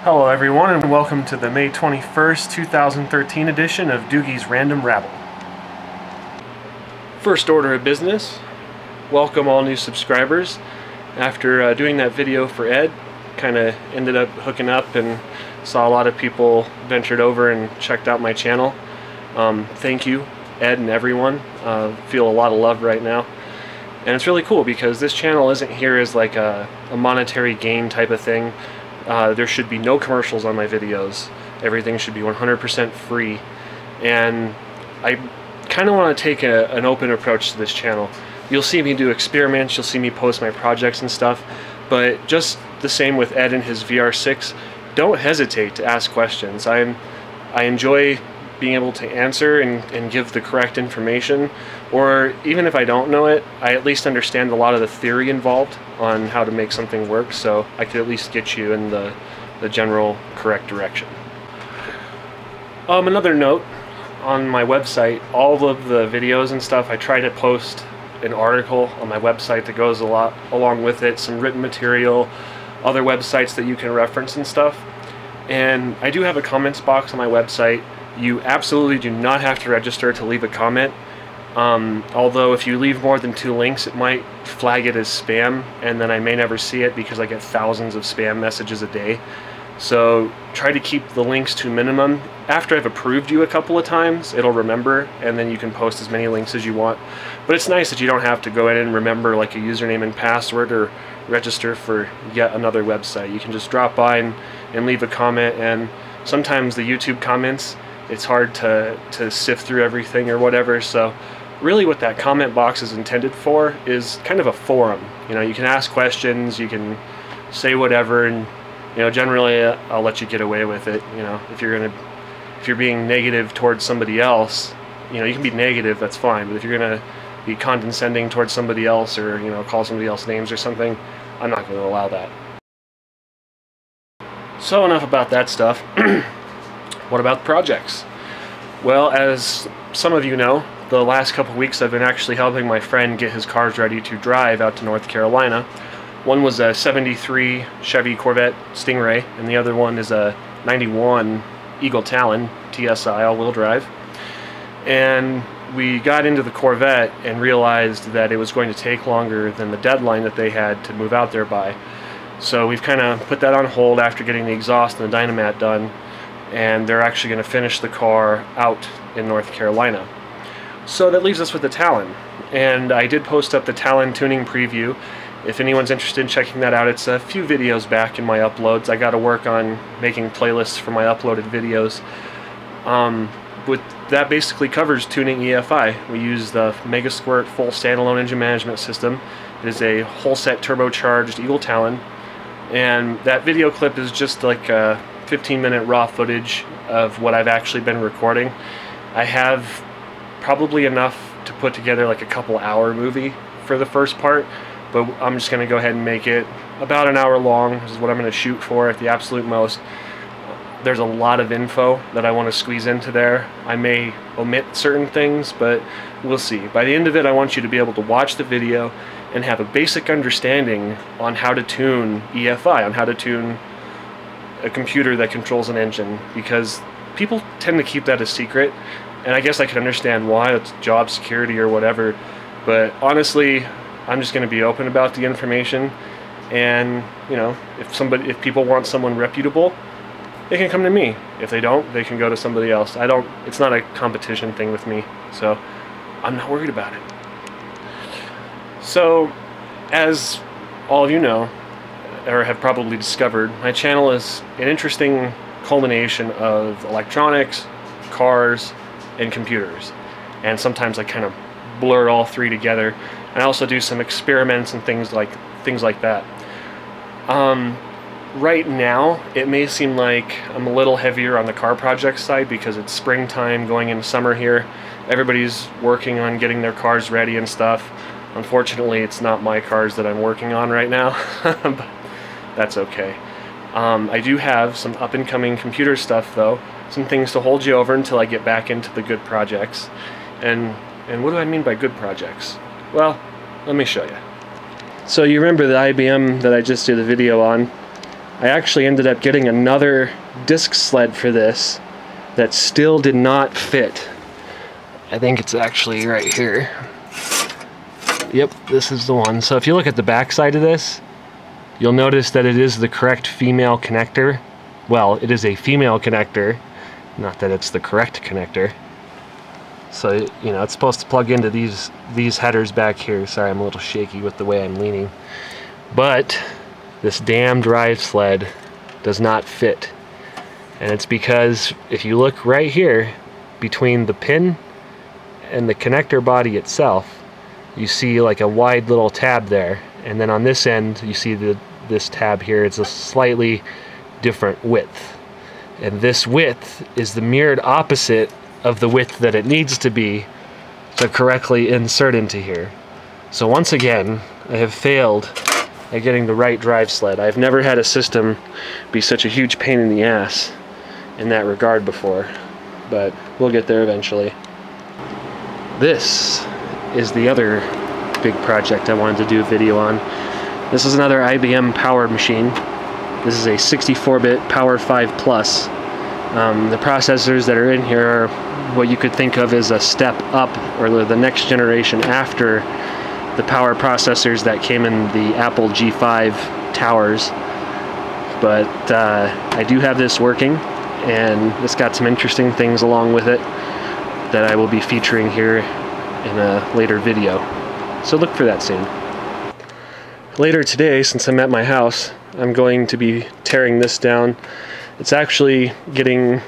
Hello everyone, and welcome to the May 21st, 2013 edition of Doogie's Random Rabble. First order of business, welcome all new subscribers. After doing that video for Ed, kind of ended up hooking up and saw a lot of people ventured over and checked out my channel. Thank you, Ed and everyone. Feel a lot of love right now. And it's really cool because this channel isn't here as like a monetary gain type of thing. There should be no commercials on my videos. Everything should be 100% free. And I kind of want to take an open approach to this channel. You'll see me do experiments, you'll see me post my projects and stuff, but just the same with Ed and his VR6, don't hesitate to ask questions. I enjoy being able to answer and give the correct information, or even if I don't know it, I at least understand a lot of the theory involved on how to make something work, so I could at least get you in the general correct direction. Another note, on my website, all of the videos and stuff, I try to post an article on my website that goes along with it, some written material, other websites that you can reference and stuff. And I do have a comments box on my website. You absolutely do not have to register to leave a comment. Although if you leave more than 2 links, it might flag it as spam, and then I may never see it because I get thousands of spam messages a day. So try to keep the links to minimum. After I've approved you a couple of times, it'll remember, and then you can post as many links as you want. But it's nice that you don't have to go in and remember like a username and password or register for yet another website. You can just drop by and leave a comment, and sometimes the YouTube comments, it's hard to sift through everything or whatever, so really what that comment box is intended for is kind of a forum. You know, you can ask questions, you can say whatever, and you know, generally I'll let you get away with it. You know, if you're being negative towards somebody else, you know, you can be negative, that's fine, but if you're gonna be condescending towards somebody else, or you know, call somebody else names or something, I'm not going to allow that. So enough about that stuff. What about projects? Well, as some of you know, the last couple weeks I've been actually helping my friend get his cars ready to drive out to North Carolina. One was a 73 Chevy Corvette Stingray, and the other one is a 91 Eagle Talon TSI all-wheel drive. And we got into the Corvette and realized that it was going to take longer than the deadline that they had to move out there by. So we've kind of put that on hold after getting the exhaust and the dynamat done, and they're actually going to finish the car out in North Carolina. So that leaves us with the Talon, and I did post up the Talon tuning preview. If anyone's interested in checking that out, it's a few videos back in my uploads. I got to work on making playlists for my uploaded videos. But that basically covers tuning EFI. We use the Mega Squirt full standalone engine management system. It is a whole set turbocharged Eagle Talon, and that video clip is just like a 15-minute raw footage of what I've actually been recording. I have probably enough to put together like a couple-hour movie for the first part, but I'm just going to go ahead and make it about an hour long. This is what I'm going to shoot for at the absolute most. There's a lot of info that I want to squeeze into there. I may omit certain things, but we'll see. By the end of it, I want you to be able to watch the video and have a basic understanding on how to tune EFI, on how to tune a computer that controls an engine, because people tend to keep that a secret, and I guess I can understand why. It's job security or whatever, but honestly, I'm just going to be open about the information. And you know, if people want someone reputable, they can come to me. If they don't, they can go to somebody else. It's not a competition thing with me, so I'm not worried about it. So, as all of you know, or have probably discovered, my channel is an interesting culmination of electronics, cars, and computers. And sometimes I kind of blur all three together. And I also do some experiments and things like that. Right now, it may seem like I'm a little heavier on the car project side because it's springtime going into summer here. Everybody's working on getting their cars ready and stuff. Unfortunately, it's not my cars that I'm working on right now, but that's okay. I do have some up-and-coming computer stuff, though. Some things to hold you over until I get back into the good projects. And what do I mean by good projects? Well, let me show you. So you remember the IBM that I just did a video on? I actually ended up getting another disc sled for this that still did not fit. I think it's actually right here. Yep, this is the one. So if you look at the back side of this, you'll notice that it is the correct female connector. Well, it is a female connector, not that it's the correct connector. So, you know, it's supposed to plug into these headers back here. Sorry, I'm a little shaky with the way I'm leaning. But this damn drive sled does not fit. And it's because if you look right here between the pin and the connector body itself, you see like a wide little tab there. And then on this end, you see this tab here. It's a slightly different width. And this width is the mirrored opposite of the width that it needs to be to correctly insert into here. So once again, I have failed at getting the right drive sled. I've never had a system be such a huge pain in the ass in that regard before, but we'll get there eventually. This is the other big project I wanted to do a video on. This is another IBM power machine. This is a 64-bit Power 5 Plus. The processors that are in here are what you could think of as a step up, or the next generation after the power processors that came in the Apple G5 towers. But I do have this working, and it's got some interesting things along with it that I will be featuring here in a later video. So look for that soon. Later today, since I'm at my house, I'm going to be tearing this down. It's actually getting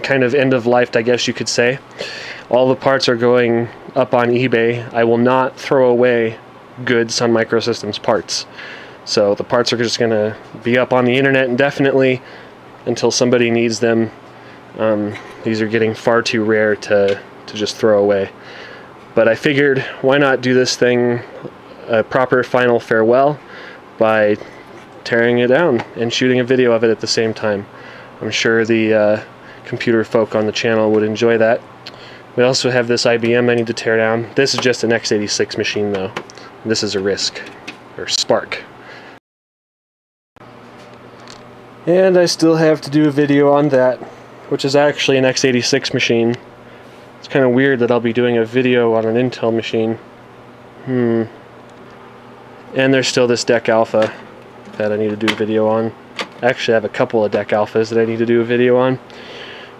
kind of end-of-life, I guess you could say. All the parts are going up on eBay. I will not throw away good Sun Microsystems parts. So the parts are just going to be up on the internet indefinitely until somebody needs them. These are getting far too rare to just throw away. But I figured, why not do this thing a proper final farewell by tearing it down and shooting a video of it at the same time. I'm sure the computer folk on the channel would enjoy that. We also have this IBM I need to tear down. This is just an x86 machine though. This is a RISC, or Spark. And I still have to do a video on that, which is actually an x86 machine. It's kind of weird that I'll be doing a video on an Intel machine. And there's still this DEC Alpha that I need to do a video on. I actually have a couple of DEC Alphas that I need to do a video on.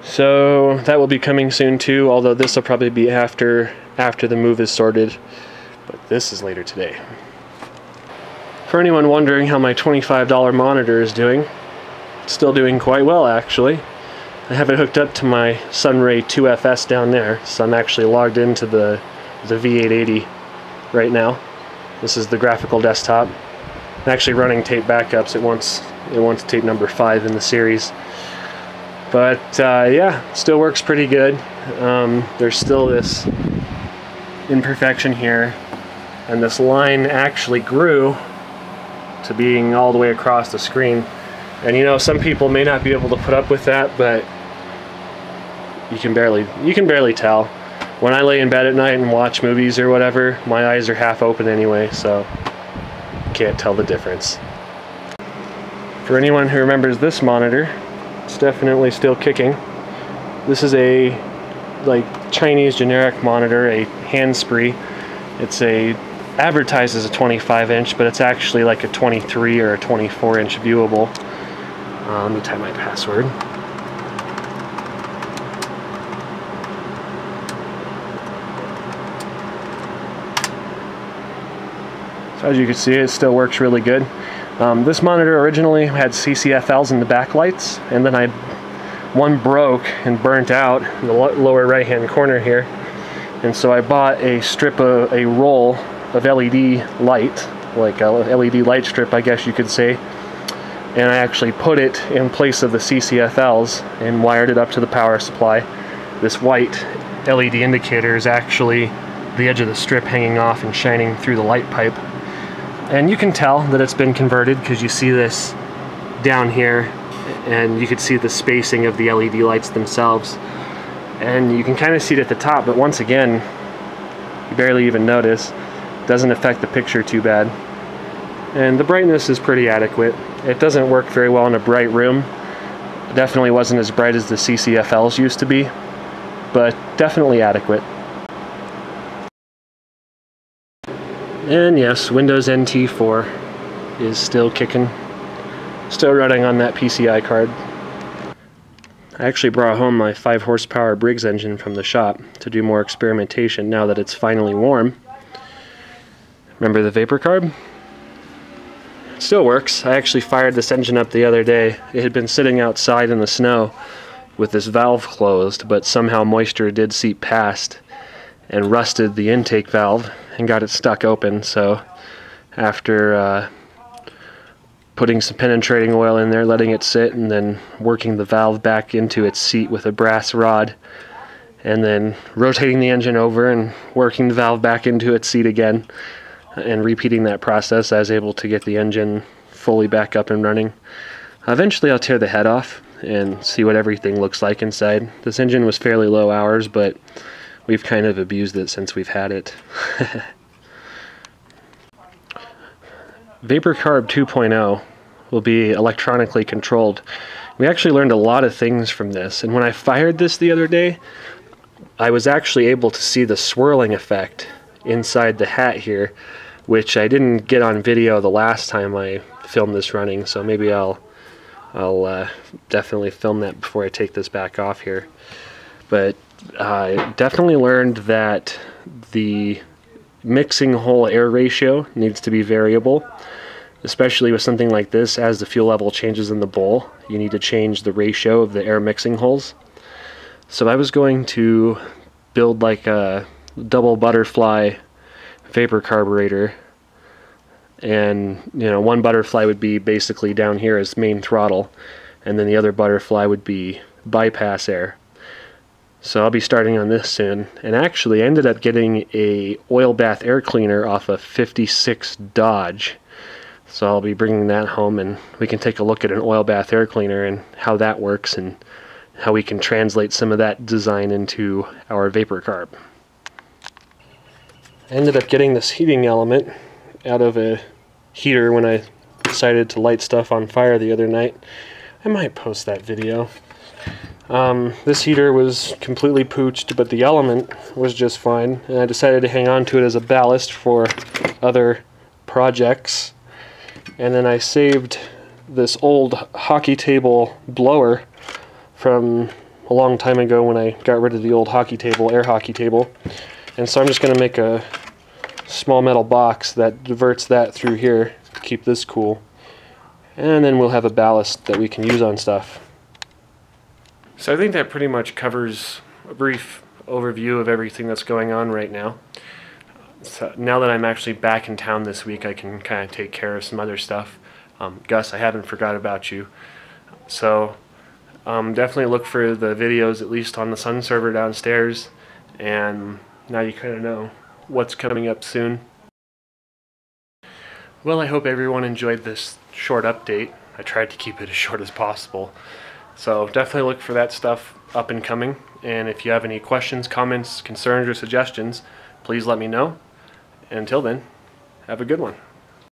So that will be coming soon too, although this will probably be after the move is sorted. But this is later today. For anyone wondering how my $25 monitor is doing, it's still doing quite well actually. I have it hooked up to my Sunray 2FS down there, so I'm actually logged into the V880 right now. This is the graphical desktop. I'm actually running tape backups. It wants tape number 5 in the series. But yeah, still works pretty good. There's still this imperfection here, and this line actually grew to being all the way across the screen. And you know, some people may not be able to put up with that, but you can barely tell. When I lay in bed at night and watch movies or whatever, my eyes are half open anyway, so can't tell the difference. For anyone who remembers this monitor, it's definitely still kicking. This is a Chinese generic monitor, a handspree. It's advertised as a 25-inch, but it's actually like a 23 or a 24-inch viewable. Let me type my password. So as you can see, it still works really good. This monitor originally had CCFLs in the backlights, and then one broke and burnt out in the lower right-hand corner here. And so I bought a roll of LED light, like a LED light strip, I guess you could say. And I actually put it in place of the CCFLs and wired it up to the power supply. This white LED indicator is actually the edge of the strip hanging off and shining through the light pipe. And you can tell that it's been converted because you see this down here, and you can see the spacing of the LED lights themselves. And you can kind of see it at the top, but once again, you barely even notice. It doesn't affect the picture too bad. and the brightness is pretty adequate. It doesn't work very well in a bright room. Definitely wasn't as bright as the CCFLs used to be, but definitely adequate. And yes, Windows NT 4 is still kicking, still running on that PCI card. I actually brought home my 5 horsepower Briggs engine from the shop to do more experimentation now that it's finally warm. Remember the vapor carb? It still works. I actually fired this engine up the other day. It had been sitting outside in the snow with this valve closed, but somehow moisture did seep past and rusted the intake valve and got it stuck open. So after putting some penetrating oil in there, letting it sit, and then working the valve back into its seat with a brass rod, and then rotating the engine over and working the valve back into its seat again, and repeating that process, I was able to get the engine fully back up and running. Eventually I'll tear the head off and see what everything looks like inside. This engine was fairly low hours, but we've kind of abused it since we've had it. Vapor Carb 2.0 will be electronically controlled. We actually learned a lot of things from this, and when I fired this the other day, I was actually able to see the swirling effect inside the hat here, which I didn't get on video the last time I filmed this running, so maybe I'll definitely film that before I take this back off here. But I definitely learned that the mixing hole air ratio needs to be variable, especially with something like this. As the fuel level changes in the bowl, you need to change the ratio of the air mixing holes. So I was going to build like a double butterfly vapor carburetor, and one butterfly would be basically down here as main throttle, and then the other butterfly would be bypass air. So I'll be starting on this soon. And actually I ended up getting a oil bath air cleaner off a 56 Dodge. So I'll be bringing that home, and we can take a look at an oil bath air cleaner and how that works and how we can translate some of that design into our vapor carb. I ended up getting this heating element out of a heater when I decided to light stuff on fire the other night. I might post that video. This heater was completely pooched, but the element was just fine, and I decided to hang on to it as a ballast for other projects. And then I saved this old hockey table blower from a long time ago when I got rid of the old hockey table, air hockey table. And so I'm just going to make a small metal box that diverts that through here to keep this cool. And then we'll have a ballast that we can use on stuff. So I think that pretty much covers a brief overview of everything that's going on right now. So now that I'm actually back in town this week, I can kind of take care of some other stuff. Gus, I haven't forgot about you. So definitely look for the videos, at least on the Sun server downstairs, and now you kind of know what's coming up soon. Well, I hope everyone enjoyed this short update. I tried to keep it as short as possible. So definitely look for that stuff up and coming. And if you have any questions, comments, concerns, or suggestions, please let me know. Until then, have a good one.